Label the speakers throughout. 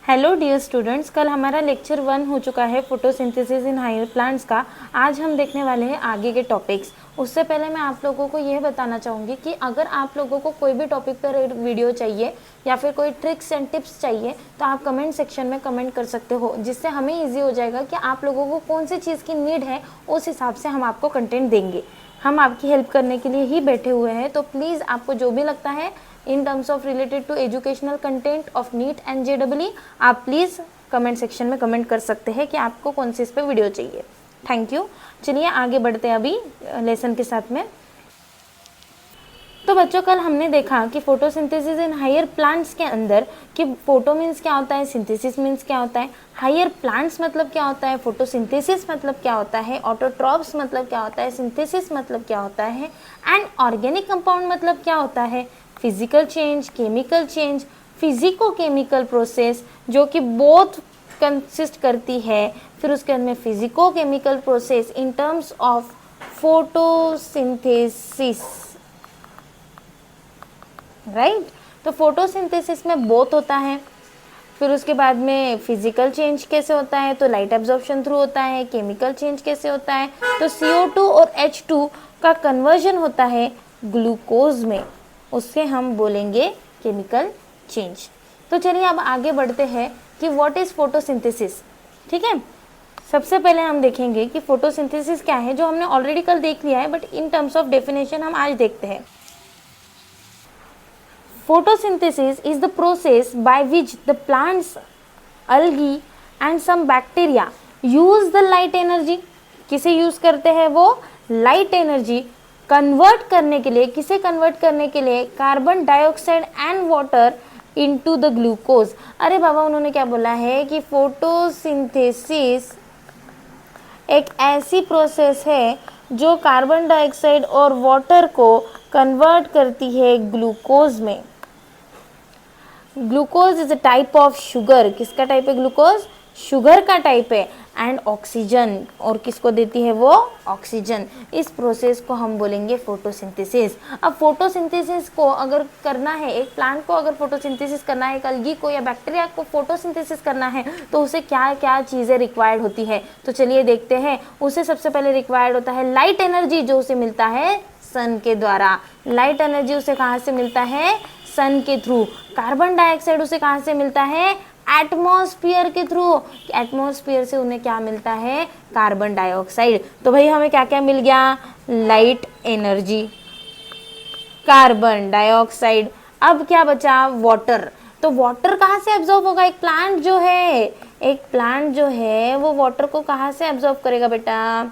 Speaker 1: Hello dear students, कल हमारा lecture 1 हो चुका है फोटोसिंथेसिस इन हायर प्लांट्स का। आज हम देखने वाले हैं आगे के टॉपिक्स। उससे पहले मैं आप लोगों को यह बताना चाहूँगी कि अगर आप लोगों को कोई भी टॉपिक पर वीडियो चाहिए या फिर कोई ट्रिक्स एंड टिप्स चाहिए तो आप कमेंट सेक्शन में कमेंट कर सकते हो, जिससे हमें ईजी हो जाएगा कि आप लोगों को कौन सी चीज़ की नीड है, उस हिसाब से हम आपको कंटेंट देंगे। हम आपकी हेल्प करने के लिए ही बैठे हुए हैं, तो प्लीज़ आपको जो भी लगता है in terms of related to educational content of NEET and JEE आप प्लीज़ कमेंट सेक्शन में कमेंट कर सकते हैं कि आपको कौन सी इस पे वीडियो चाहिए। Thank you. चलिए आगे बढ़ते हैं अभी लेसन के साथ में। तो बच्चों, कल हमने देखा कि फोटोसिंथेसिस इन हायर प्लांट्स के अंदर कि फोटो मीन्स क्या होता है, सिंथेसिस मीन्स क्या होता है, हायर प्लांट्स मतलब क्या होता है, फोटोसिंथेसिस मतलब क्या होता है, ऑटोट्रॉप्स मतलब क्या होता है, सिंथेसिस मतलब क्या होता है, एंड ऑर्गेनिक कंपाउंड मतलब क्या होता है, physical change, chemical change, physico chemical process जो कि बोथ कंसिस्ट करती है। फिर उसके अंदर में physico chemical process in terms of photosynthesis, right. तो फोटोसिंथेसिस में बोथ होता है। फिर उसके बाद में फिजिकल चेंज कैसे होता है, तो लाइट एब्जॉर्प्शन थ्रू होता है। केमिकल चेंज कैसे होता है, तो CO2 और H2 का कन्वर्जन होता है ग्लूकोज में, उससे हम बोलेंगे केमिकल चेंज। तो चलिए अब आगे बढ़ते हैं कि व्हाट इज फोटोसिंथेसिस। ठीक है, सबसे पहले हम देखेंगे कि फोटोसिंथेसिस क्या है, जो हमने ऑलरेडी कल देख लिया है, but in terms of definition हम आज देखते हैं। Photosynthesis is the process by which the plants, algae and some bacteria use the light energy। किसे यूज करते हैं वो, लाइट एनर्जी कन्वर्ट करने के लिए। किसे कन्वर्ट करने के लिए, carbon dioxide and water into the glucose. अरे बाबा, उन्होंने क्या बोला है कि फोटोसिंथेसिस एक ऐसी प्रोसेस है जो कार्बन डाइऑक्साइड और वाटर को कन्वर्ट करती है ग्लूकोज में। Glucose is a type of sugar. किसका टाइप है ग्लूकोज, शुगर का टाइप है। एंड ऑक्सीजन, और किसको देती है वो, ऑक्सीजन। इस प्रोसेस को हम बोलेंगे फोटोसिंथेसिस। अब फोटोसिंथेसिस को अगर करना है, एक प्लांट को अगर फोटोसिंथेसिस करना है, एक अलगी को या बैक्टीरिया को फोटोसिंथेसिस करना है, तो उसे क्या क्या चीज़ें रिक्वायर्ड होती है, तो चलिए देखते हैं। उसे सबसे पहले रिक्वायर्ड होता है लाइट एनर्जी, जो उसे मिलता है सन के द्वारा। लाइट एनर्जी उसे कहाँ से मिलता है, सन के थ्रू। कार्बन डाइऑक्साइड उसे कहाँ से मिलता है, एटमॉस्फेयर के थ्रू। एटमॉस्फेयर से उन्हें क्या मिलता है, कार्बन डाइऑक्साइड। तो भाई हमें क्या क्या मिल गया, लाइट एनर्जी, कार्बन डाइऑक्साइड। अब क्या बचा, वाटर। तो वाटर कहाँ से एब्जॉर्ब होगा, एक प्लांट जो है, एक प्लांट जो है वो वाटर को कहाँ से एब्जॉर्ब करेगा बेटा,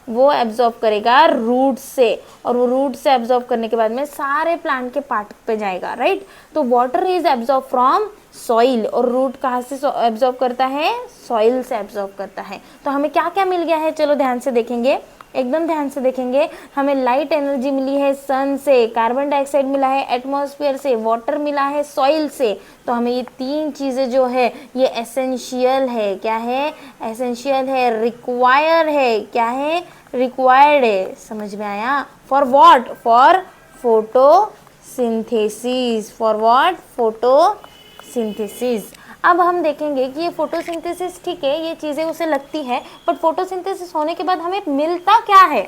Speaker 1: वो एब्जॉर्ब करेगा रूट से, और वो रूट से एब्जॉर्ब करने के बाद में सारे प्लांट के पार्ट पे जाएगा, राइट। तो water is absorb from soil, और रूट कहाँ से एब्जॉर्ब करता है, सॉइल से एब्जॉर्ब करता है। तो हमें क्या क्या मिल गया है, चलो ध्यान से देखेंगे, एकदम ध्यान से देखेंगे। हमें लाइट एनर्जी मिली है सन से, कार्बन डाइऑक्साइड मिला है एटमॉस्फेयर से, वाटर मिला है सॉइल से। तो हमें ये तीन चीज़ें जो है ये एसेंशियल है। क्या है, एसेंशियल है, रिक्वायर है। क्या है, रिक्वायर्ड है। समझ में आया, for what, for photosynthesis, for what, photosynthesis. अब हम देखेंगे कि ये फोटोसिंथेसिस, ठीक है, ये चीज़ें उसे लगती है, बट फोटोसिंथेसिस होने के बाद हमें मिलता क्या है,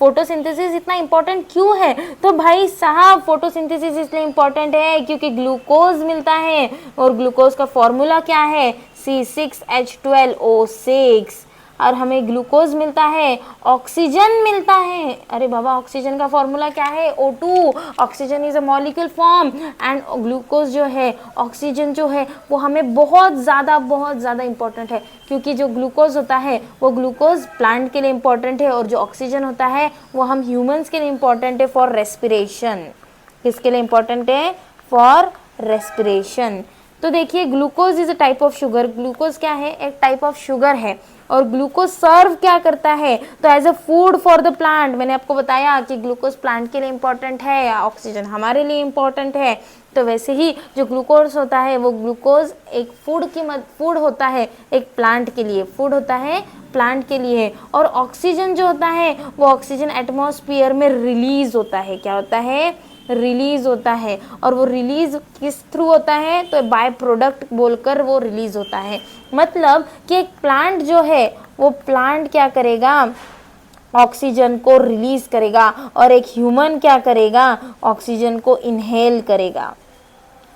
Speaker 1: फोटोसिंथेसिस इतना इंपॉर्टेंट क्यों है। तो भाई साहब, फोटोसिंथेसिस इसलिए इंपॉर्टेंट है क्योंकि ग्लूकोज मिलता है, और ग्लूकोज का फॉर्मूला क्या है, C6H12O6। और हमें ग्लूकोज मिलता है, ऑक्सीजन मिलता है। अरे बाबा, ऑक्सीजन का फॉर्मूला क्या है, O2। Oxygen is a molecule form, and glucose जो है, ऑक्सीजन जो है वो हमें बहुत ज़्यादा इंपॉर्टेंट है, क्योंकि जो ग्लूकोज होता है वो ग्लूकोज प्लांट के लिए इंपॉर्टेंट है, और जो ऑक्सीजन होता है वो हम ह्यूमंस के लिए इंपॉर्टेंट है फॉर रेस्पिरेशन। किसके लिए इंपॉर्टेंट है, फॉर रेस्पिरेशन। तो देखिए, glucose is a type of sugar. Glucose क्या है, एक टाइप ऑफ शुगर है, और ग्लूकोज सर्व क्या करता है, तो as a food for the plant. मैंने आपको बताया कि ग्लूकोज प्लांट के लिए इंपॉर्टेंट है, या ऑक्सीजन हमारे लिए इंपॉर्टेंट है। तो वैसे ही जो ग्लूकोज होता है वो ग्लूकोज एक फूड होता है, एक प्लांट के लिए फूड होता है, प्लांट के लिए। और ऑक्सीजन जो होता है वो ऑक्सीजन एटमॉस्फेयर में रिलीज होता है। क्या होता है, रिलीज होता है, और वो रिलीज किस थ्रू होता है, तो बाय प्रोडक्ट बोलकर वो रिलीज होता है। मतलब कि एक प्लांट जो है वो प्लांट क्या करेगा, ऑक्सीजन को रिलीज करेगा, और एक ह्यूमन क्या करेगा, ऑक्सीजन को इनहेल करेगा।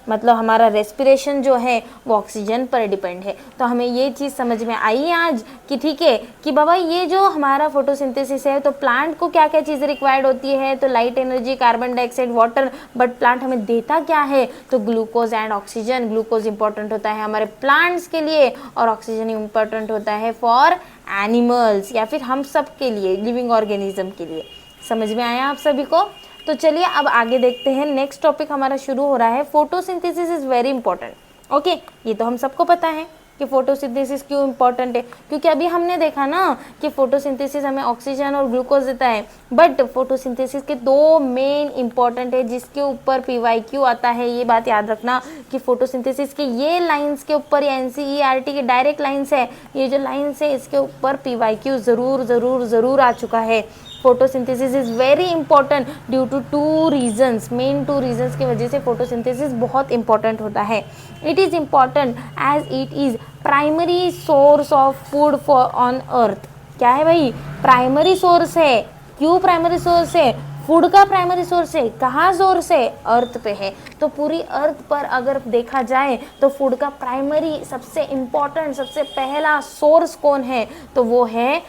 Speaker 1: मतलब हमारा रेस्पिरेशन जो है वो ऑक्सीजन पर डिपेंड है। तो हमें ये चीज़ समझ में आई आज कि ठीक है कि बाबा ये जो हमारा फोटोसिंथेसिस है, तो प्लांट को क्या क्या चीज़ें रिक्वायर्ड होती है, तो light energy, carbon dioxide, water, but plant हमें देता क्या है, तो glucose and oxygen. Glucose important होता है हमारे प्लांट्स के लिए, और ऑक्सीजन इंपॉर्टेंट होता है फॉर एनिमल्स, या फिर हम सब के लिए, लिविंग ऑर्गेनिज्म के लिए। समझ में आया आप सभी को? तो चलिए अब आगे देखते हैं। नेक्स्ट टॉपिक हमारा शुरू हो रहा है, photosynthesis is very important. Okay, ये तो हम सबको पता है कि फोटोसिंथेसिस क्यों इंपॉर्टेंट है, क्योंकि अभी हमने देखा ना कि फोटोसिंथेसिस हमें ऑक्सीजन और ग्लूकोज देता है, बट फोटोसिंथेसिस के दो मेन इंपॉर्टेंट है जिसके ऊपर पीवाईक्यू आता है। ये बात याद रखना कि फोटोसिंथेसिस के ये लाइंस के ऊपर, या एनसीईआरटी के डायरेक्ट लाइंस है, ये जो लाइंस है इसके ऊपर पीवाईक्यू जरूर जरूर जरूर आ चुका है। Photosynthesis is very important due to two reasons, main two reasons की वजह से फोटोसिंथेसिस बहुत इंपॉर्टेंट होता है। It is important as it is primary source of food for on earth. क्या है भाई? प्राइमरी सोर्स है। क्यों प्राइमरी सोर्स है? फूड का प्राइमरी सोर्स है। कहाँ सोर्स है? अर्थ पे है। तो पूरी अर्थ पर अगर देखा जाए तो फूड का प्राइमरी, सबसे इंपॉर्टेंट, सबसे पहला सोर्स कौन है, तो वो है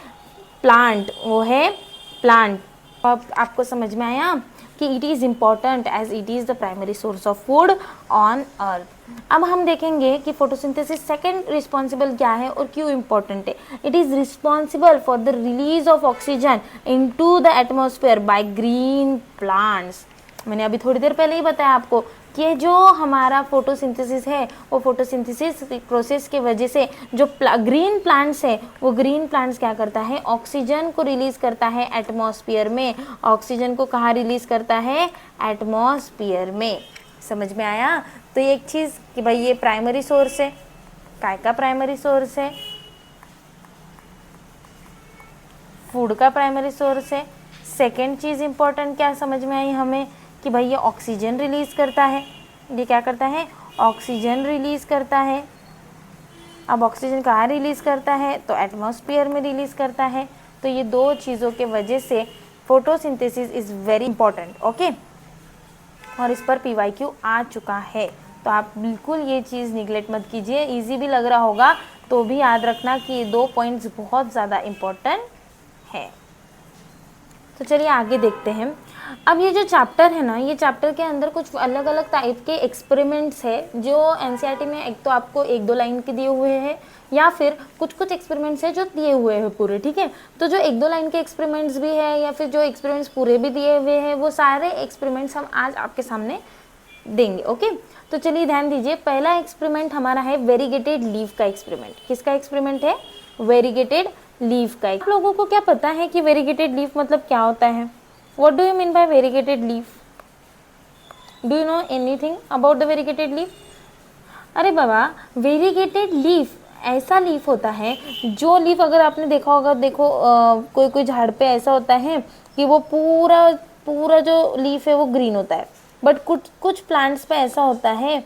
Speaker 1: प्लांट, वो है प्लांट। अब आपको समझ में आया कि it is important as it is the primary source of food on earth. अब हम देखेंगे कि फोटोसिंथेसिस सेकंड रिस्पॉन्सिबल क्या है और क्यों इम्पॉर्टेंट है। It is responsible for the release of oxygen into the atmosphere by green plants. मैंने अभी थोड़ी देर पहले ही बताया आपको कि जो हमारा फोटोसिंथेसिस है वो फोटोसिंथेसिस प्रोसेस के वजह से जो ग्रीन प्लांट्स है, वो ग्रीन प्लांट्स क्या करता है, ऑक्सीजन को रिलीज करता है एटमॉस्फेयर में। ऑक्सीजन को कहाँ रिलीज करता है? एटमॉस्फेयर में। समझ में आया? तो एक चीज़ कि भाई ये प्राइमरी सोर्स है। काय का प्राइमरी सोर्स है? फूड का प्राइमरी सोर्स है। सेकेंड चीज़ इंपॉर्टेंट क्या समझ में आई हमें कि भाई ये ऑक्सीजन रिलीज करता है। ये क्या करता है? ऑक्सीजन रिलीज करता है। अब ऑक्सीजन कहाँ रिलीज करता है? तो एटमॉस्फेयर में रिलीज करता है। तो ये दो चीज़ों के वजह से photosynthesis is very important. Okay, और इस पर पीवाईक्यू आ चुका है, तो आप बिल्कुल ये चीज़ निगलेक्ट मत कीजिए। इजी भी लग रहा होगा तो भी याद रखना कि ये दो पॉइंट्स बहुत ज़्यादा इम्पोर्टेंट है। तो चलिए आगे देखते हैं। अब ये जो चैप्टर है ना, ये चैप्टर के अंदर कुछ अलग अलग टाइप के एक्सपेरिमेंट्स है जो एनसीईआरटी में एक तो आपको एक दो लाइन के दिए हुए हैं, या फिर कुछ कुछ एक्सपेरिमेंट्स है जो दिए हुए हैं पूरे। ठीक है, तो जो एक दो लाइन के एक्सपेरिमेंट्स भी है या फिर जो एक्सपेरिमेंट्स पूरे भी दिए हुए हैं, वो सारे एक्सपेरिमेंट्स हम आज आपके सामने देंगे। ओके, तो चलिए ध्यान दीजिए। पहला एक्सपेरिमेंट हमारा है वेरीगेटेड लीफ का एक्सपेरिमेंट। किसका एक्सपेरिमेंट है? वेरीगेटेड लीफ का। आप लोगों को क्या पता है कि वेरीगेटेड लीफ मतलब क्या होता है? What do you mean by variegated leaf? Do you know anything about the variegated leaf? अरे बाबा, वेरीगेटेड लीफ ऐसा लीफ होता है, जो लीफ अगर आपने देखा होगा, देखो कोई कोई झाड़ पे ऐसा होता है कि वो पूरा पूरा जो लीफ है वो ग्रीन होता है, बट कुछ कुछ प्लांट्स पे ऐसा होता है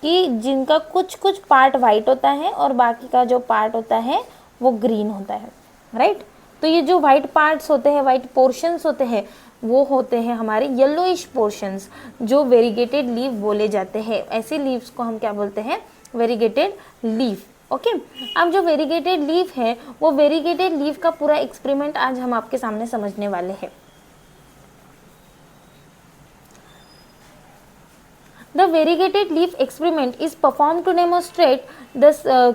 Speaker 1: कि जिनका कुछ कुछ पार्ट वाइट होता है और बाकी का जो पार्ट होता है वो ग्रीन होता है, राइट? तो ये जो वाइट पार्ट्स होते हैं, वाइट पोर्शंस होते हैं, वो होते हैं हमारे येलोइश पोर्शंस, जो वेरीगेटेड लीफ बोले जाते हैं। ऐसे लीव्स को हम क्या बोलते हैं? Variegated leaf. ओके, अब जो वेरीगेटेड लीफ है, वो वेरीगेटेड लीफ का पूरा एक्सपेरिमेंट आज हम आपके सामने समझने वाले हैं। The variegated leaf experiment is performed to demonstrate the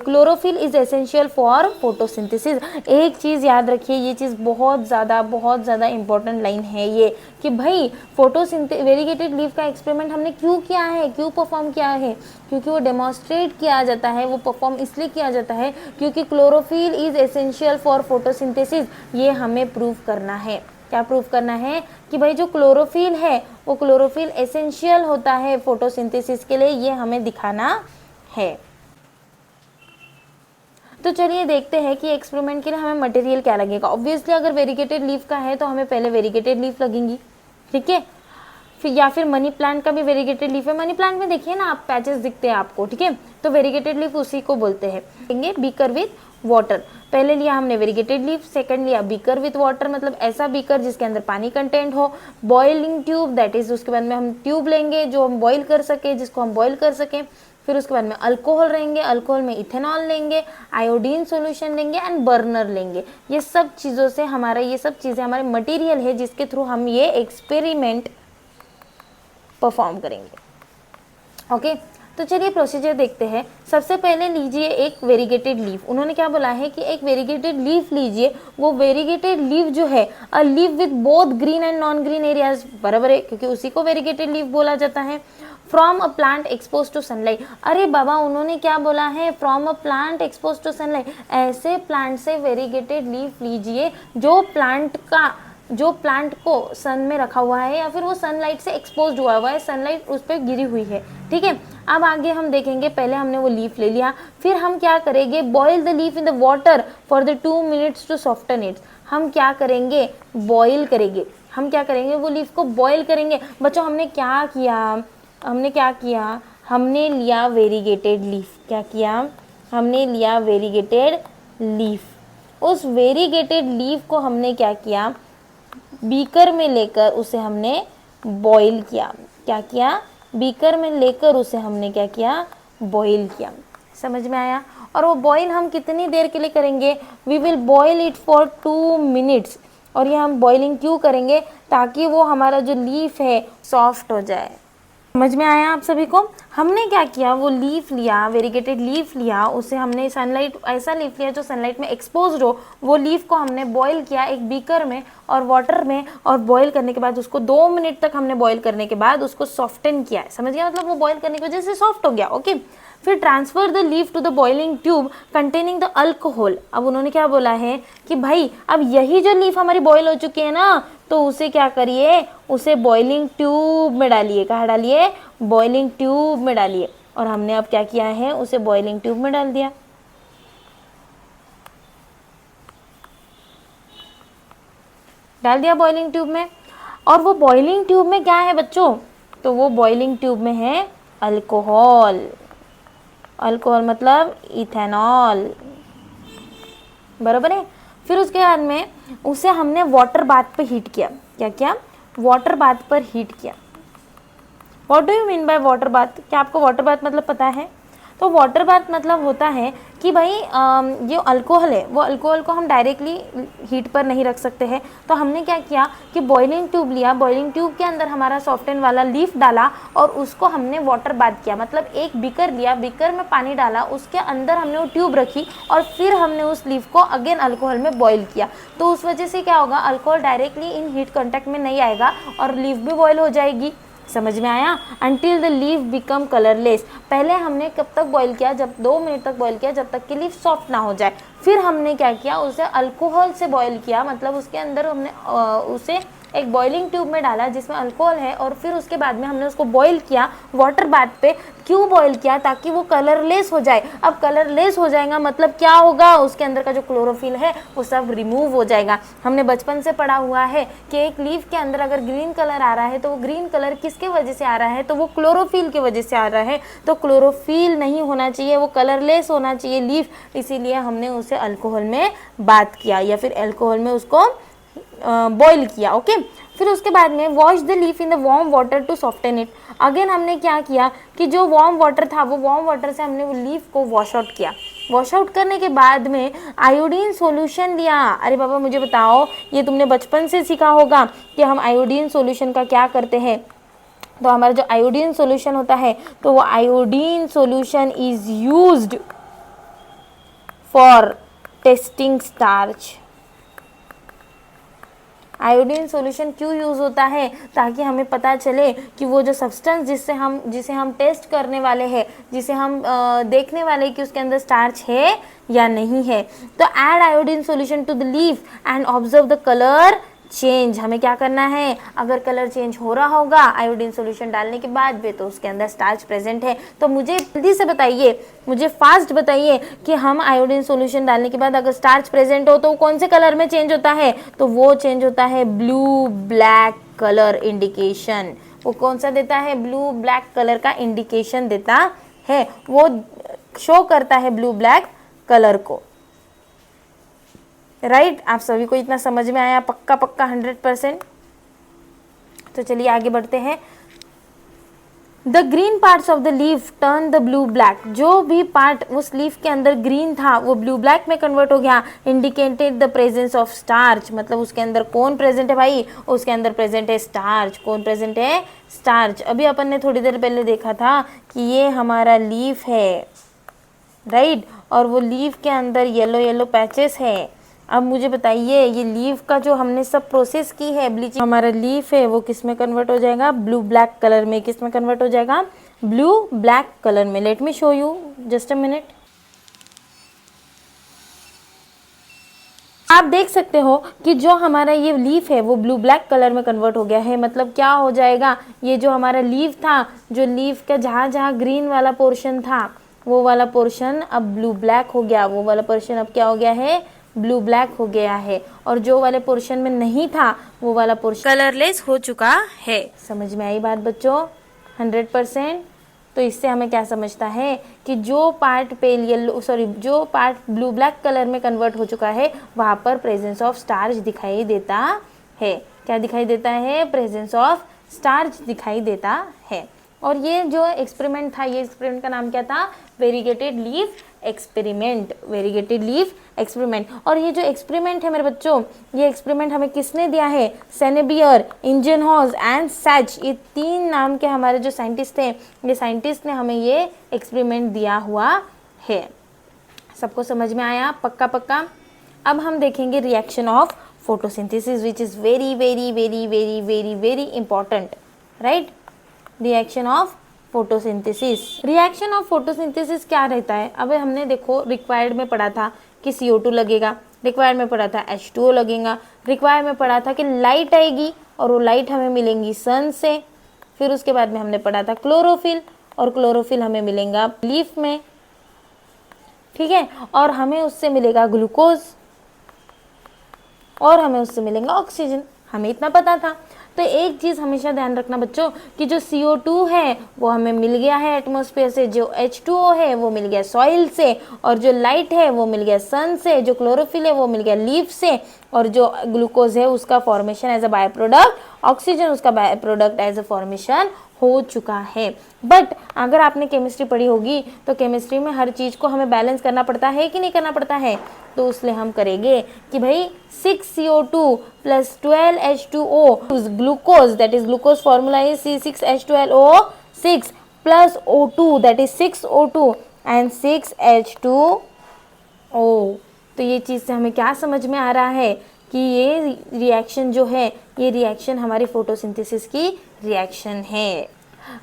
Speaker 1: chlorophyll is essential for photosynthesis। एक चीज़ याद रखिए, ये चीज़ बहुत ज़्यादा इंपॉर्टेंट लाइन है ये, कि भाई वेरीगेटेड लीफ का एक्सपेरिमेंट हमने क्यों किया है, क्यों परफॉर्म किया है? क्योंकि वो डेमोन्स्ट्रेट किया जाता है, वो परफॉर्म इसलिए किया जाता है क्योंकि chlorophyll is essential for photosynthesis. ये हमें प्रूव करना है। क्या प्रूव करना है? कि भाई जो क्लोरोफिल है वो क्लोरोफिल एसेंशियल होता है फोटोसिंथेसिस के लिए, ये हमें दिखाना है। तो चलिए देखते हैं कि एक्सपेरिमेंट के लिए हमें मटेरियल क्या लगेगा। ऑब्वियसली अगर वेरीगेटेड लीफ का है तो हमें पहले वेरीगेटेड लीफ लगेंगी, ठीक है। या फिर मनी प्लांट का भी वेरीगेटेड लीफ है। मनी प्लांट में देखिए ना आप पैचेस दिखते हैं आपको, ठीक है, तो वेरीगेटेड लीफ उसी को बोलते हैं। लेंगे बीकर विथ वाटर, पहले लिया हमने वेरीगेटेड लीफ, सेकंड लिया बीकर विथ वाटर, मतलब ऐसा बीकर जिसके अंदर पानी कंटेंट हो। बॉइलिंग ट्यूब, दैट इज उसके बाद में हम ट्यूब लेंगे जो हम बॉईल कर सके, जिसको हम बॉईल कर सकें। फिर उसके बाद में अल्कोहल रहेंगे, अल्कोहल में इथेनॉल लेंगे, आयोडीन सॉल्यूशन लेंगे एंड बर्नर लेंगे। ये सब चीज़ों से हमारा, ये सब चीज़ें हमारे मटेरियल है जिसके थ्रू हम ये एक्सपेरिमेंट परफॉर्म करेंगे। ओके, तो चलिए प्रोसीजर देखते हैं। सबसे पहले लीजिए एक वेरीगेटेड लीफ। उन्होंने क्या बोला है कि एक वेरीगेटेड लीफ लीजिए। वो वेरीगेटेड लीफ जो है, a leaf with both green and non green areas, बराबर है, क्योंकि उसी को वेरीगेटेड लीफ बोला जाता है। From a plant expose to sunlight, अरे बाबा उन्होंने क्या बोला है, from a plant expose to sunlight, ऐसे प्लांट से वेरीगेटेड लीफ लीजिए जो प्लांट को सन में रखा हुआ है या फिर वो सनलाइट से एक्सपोज हुआ है, सनलाइट उस पर गिरी हुई है, ठीक है। अब आगे हम देखेंगे, पहले हमने वो लीफ ले लिया, फिर हम क्या करेंगे, boil the leaf in the water for the 2 minutes to soften it. हम क्या करेंगे, बॉईल करेंगे, हम क्या करेंगे, वो लीफ को बॉईल करेंगे। बच्चों हमने क्या किया, हमने लिया वेरीगेटेड लीफ, क्या किया, हमने लिया वेरीगेटेड लीफ। उस वेरीगेटेड लीफ को हमने क्या किया, बीकर में लेकर उसे हमने बॉईल किया। क्या किया, बीकर में लेकर उसे हमने क्या किया, बॉईल किया। समझ में आया। और वो बॉईल हम कितनी देर के लिए करेंगे, we will boil it for 2 minutes. और ये हम बॉइलिंग क्यों करेंगे, ताकि वो हमारा जो लीफ है सॉफ्ट हो जाए। समझ में आया आप सभी को। हमने क्या किया, वो लीफ लिया, वेरीगेटेड लीफ लिया, उसे हमने सनलाइट, ऐसा लीफ लिया जो सनलाइट में एक्सपोज्ड हो, वो लीफ को हमने बॉईल किया एक बीकर में और वाटर में, और बॉईल करने के बाद उसको 2 मिनट तक हमने बॉईल करने के बाद उसको सॉफ्टन किया है। समझ गया, मतलब वो बॉईल करने की वजह से सॉफ्ट हो गया। ओके, फिर transfer the leaf to the boiling tube containing the alcohol. अब उन्होंने क्या बोला है कि भाई अब यही जो लीफ हमारी बॉईल हो चुकी है ना, तो उसे क्या करिए, उसे बॉइलिंग ट्यूब में डालिए। कहाँ डालिए, बॉइलिंग ट्यूब में डालिए। और हमने अब क्या किया है, उसे बॉइलिंग ट्यूब में डाल दिया। बॉइलिंग ट्यूब में। और वो बॉइलिंग ट्यूब में क्या है बच्चों, तो वो बॉइलिंग ट्यूब में है अल्कोहल। अल्कोहल मतलब इथेनॉल, बराबर है। फिर उसके बाद में उसे हमने वाटर बाथ पे हीट किया। क्या किया, वाटर बाथ पर हीट किया। What do you mean by water bath, क्या आपको वाटर बाथ मतलब पता है? तो वाटर बाथ मतलब होता है कि भाई जो अल्कोहल है, वो अल्कोहल को हम डायरेक्टली हीट पर नहीं रख सकते हैं। तो हमने क्या किया कि बॉइलिंग ट्यूब लिया, बॉइलिंग ट्यूब के अंदर हमारा सॉफ्टन वाला लीफ डाला और उसको हमने वाटर बाथ किया। मतलब एक बीकर लिया, बीकर में पानी डाला, उसके अंदर हमने वो ट्यूब रखी और फिर हमने उस लीफ को अगेन अल्कोहल में बॉईल किया। तो उस वजह से क्या होगा, alcohol directly in heat contact में नहीं आएगा और लीफ भी बॉईल हो जाएगी। समझ में आया। Until the leaf become colourless, पहले हमने कब तक बॉईल किया, जब 2 मिनट तक बॉईल किया, जब तक कि लीफ सॉफ्ट ना हो जाए। फिर हमने क्या किया, उसे अल्कोहल से बॉईल किया, मतलब उसके अंदर हमने उसे एक बॉइलिंग ट्यूब में डाला जिसमें अल्कोहल है, और फिर उसके बाद में हमने उसको बॉईल किया वाटर बाथ पे। क्यों बॉईल किया, ताकि वो कलरलेस हो जाए। अब कलरलेस हो जाएगा मतलब क्या होगा, उसके अंदर का जो क्लोरोफिल है वो सब रिमूव हो जाएगा। हमने बचपन से पढ़ा हुआ है कि एक लीफ के अंदर अगर ग्रीन कलर आ रहा है तो वो ग्रीन कलर किसके वजह से आ रहा है, तो वो क्लोरोफिल की वजह से आ रहा है। तो क्लोरोफिल नहीं होना चाहिए, वो कलरलेस होना चाहिए लीफ, इसीलिए हमने उसे अल्कोहल में बाथ किया या फिर अल्कोहल में उसको बॉईल किया। ओके, फिर उसके बाद में wash the leaf in the warm water to soften it. Again हमने क्या किया कि जो वार्म वाटर था, वो वार्म वाटर से हमने वो लीफ को वॉश आउट किया। वॉश आउट करने के बाद में आयोडीन सॉल्यूशन लिया। अरे बाबा मुझे बताओ, ये तुमने बचपन से सीखा होगा कि हम आयोडीन सॉल्यूशन का क्या करते हैं। तो हमारा जो आयोडीन सॉल्यूशन होता है, तो वो iodine solution is used for testing starch. Iodine solution क्यों यूज़ होता है, ताकि हमें पता चले कि वो जो सब्सटेंस जिसे हम टेस्ट करने वाले हैं, जिसे हम देखने वाले कि उसके अंदर स्टार्च है या नहीं है। तो add iodine solution to the leaf and observe the colour change. हमें क्या करना है, अगर कलर चेंज हो रहा होगा आयोडीन सॉल्यूशन डालने के बाद भी, तो उसके अंदर स्टार्च प्रेजेंट है। तो मुझे जल्दी से बताइए, मुझे फास्ट बताइए कि हम आयोडीन सॉल्यूशन डालने के बाद अगर स्टार्च प्रेजेंट हो तो कौन से कलर में चेंज होता है, तो वो चेंज होता है ब्लू ब्लैक कलर इंडिकेशन। वो कौन सा देता है, ब्लू ब्लैक कलर का इंडिकेशन देता है, वो शो करता है ब्लू ब्लैक कलर को। राइट, आप सभी को इतना समझ में आया? पक्का पक्का 100%। तो चलिए आगे बढ़ते हैं। The green parts of the leaf turn the blue black, जो भी पार्ट उस लीफ के अंदर ग्रीन था वो ब्लू ब्लैक में कन्वर्ट हो गया। Indicated the presence of starch, मतलब उसके अंदर कौन प्रेजेंट है भाई, उसके अंदर प्रेजेंट है स्टार्च। कौन प्रेजेंट है, स्टार्च। अभी अपन ने थोड़ी देर पहले देखा था कि ये हमारा लीफ है, राइट, और वो लीफ के अंदर येलो येलो पैचेस है। अब मुझे बताइए, ये लीफ का जो हमने सब प्रोसेस की है ब्लीचिंग, हमारा लीफ है वो किस में कन्वर्ट हो जाएगा, ब्लू ब्लैक कलर में। किस में कन्वर्ट हो जाएगा, ब्लू ब्लैक कलर में। Let me show you, just a minute. आप देख सकते हो कि जो हमारा ये लीफ है वो ब्लू ब्लैक कलर में कन्वर्ट हो गया है। मतलब क्या हो जाएगा, ये जो हमारा लीफ था, जो लीफ का जहाँ जहाँ ग्रीन वाला पोर्शन था वो वाला पोर्शन अब ब्लू ब्लैक हो गया। वो वाला पोर्शन अब क्या हो गया है, ब्लू ब्लैक हो गया है। और जो वाले पोर्शन में नहीं था वो वाला पोर्शन कलरलेस हो चुका है। समझ में आई बात बच्चों? 100%। तो इससे हमें क्या समझता है कि जो पार्ट पेल येलो, सॉरी, जो पार्ट ब्लू ब्लैक कलर में कन्वर्ट हो चुका है वहाँ पर प्रेजेंस ऑफ स्टार्च दिखाई देता है। क्या दिखाई देता है, प्रेजेंस ऑफ स्टार्च दिखाई देता है। और ये जो एक्सपेरिमेंट था, ये एक्सपेरिमेंट का नाम क्या था, variegated leaf experiment. Variegated leaf experiment. और ये जो एक्सपेरिमेंट है मेरे बच्चों, ये एक्सपेरिमेंट हमें किसने दिया है, सेनेबियर, इंजनहॉस एंड सैच, ये 3 नाम के हमारे जो साइंटिस्ट थे, ये साइंटिस्ट ने हमें ये एक्सपेरिमेंट दिया हुआ है। सबको समझ में आया? पक्का पक्का। अब हम देखेंगे reaction of photosynthesis, which is very very very very very very important, right. Reaction of photosynthesis. Reaction of photosynthesis क्या रहता है? अब हमने देखो रिक्वायर्ड में पढ़ा था कि CO2 लगेगा, रिक्वायर्ड में पढ़ा था H2O लगेगा, रिक्वायर्ड में पढ़ा था कि लाइट आएगी और वो लाइट हमें मिलेंगी सन से। फिर उसके बाद में हमने पढ़ा था क्लोरोफिल, और क्लोरोफिल हमें मिलेगा लीफ में, ठीक है, और हमें उससे मिलेगा ग्लूकोज, और हमें उससे मिलेगा ऑक्सीजन। हमें इतना पता था। तो एक चीज़ हमेशा ध्यान रखना बच्चों कि जो CO2 है वो हमें मिल गया है एटमॉस्फेयर से, जो H2O है वो मिल गया सॉइल से, और जो लाइट है वो मिल गया सन से, जो क्लोरोफिल है वो मिल गया लीफ से, और जो ग्लूकोज है उसका formation as a by product, oxygen उसका by product as a formation हो चुका है। बट अगर आपने केमिस्ट्री पढ़ी होगी तो केमिस्ट्री में हर चीज़ को हमें बैलेंस करना पड़ता है कि नहीं करना पड़ता है? तो इसलिए हम करेंगे कि भाई 6CO2 + 12H2O glucose, that is glucose formula is C6H12O6 + O2 that is 6O2 and 6H2O। तो ये चीज़ से हमें क्या समझ में आ रहा है कि ये रिएक्शन जो है, ये रिएक्शन हमारी फोटोसिंथेसिस की रिएक्शन है।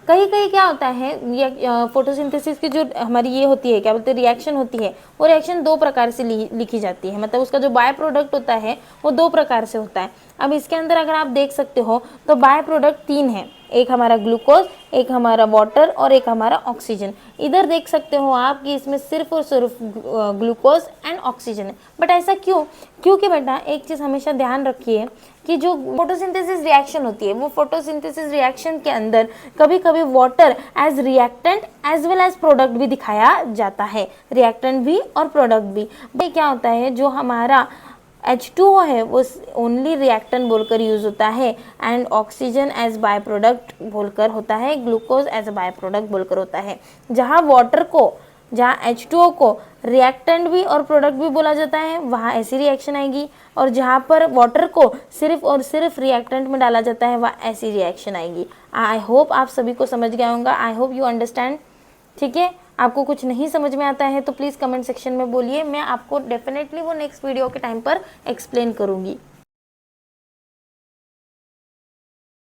Speaker 1: कहीं कहीं क्या होता है, ये फोटोसिंथेसिस की जो हमारी ये होती है, क्या बोलते हैं, रिएक्शन होती है, वो रिएक्शन 2 प्रकार से लिखी जाती है। मतलब उसका जो बाय प्रोडक्ट होता है वो 2 प्रकार से होता है। अब इसके अंदर अगर आप देख सकते हो तो बाय प्रोडक्ट 3 है, एक हमारा ग्लूकोज, एक हमारा वाटर और एक हमारा ऑक्सीजन। इधर देख सकते हो आप कि इसमें सिर्फ और सिर्फ ग्लूकोज एंड ऑक्सीजन है। बट ऐसा क्यों? क्योंकि बेटा एक चीज़ हमेशा ध्यान रखिए कि जो फोटोसिंथेसिस रिएक्शन होती है, वो फोटोसिंथेसिस रिएक्शन के अंदर कभी कभी water as reactant as well as product भी दिखाया जाता है। रिएक्टेंट भी और प्रोडक्ट भी। भाई क्या होता है, जो हमारा H2O है वो ओनली रिएक्टेंट बोलकर यूज होता है, and oxygen as by product बोलकर होता है, glucose as a by product बोलकर होता है। जहाँ वाटर को, जहाँ H2O को रिएक्टेंट भी और प्रोडक्ट भी बोला जाता है वहाँ ऐसी रिएक्शन आएगी, और जहाँ पर वाटर को सिर्फ और सिर्फ रिएक्टेंट में डाला जाता है वहाँ ऐसी रिएक्शन आएगी। आई होप आप सभी को समझ गया होगा, आई होप यू अंडरस्टैंड। ठीक है, आपको कुछ नहीं समझ में आता है तो प्लीज़ कमेंट सेक्शन में बोलिए, मैं आपको डेफिनेटली वो नेक्स्ट वीडियो के टाइम पर एक्सप्लेन करूँगी।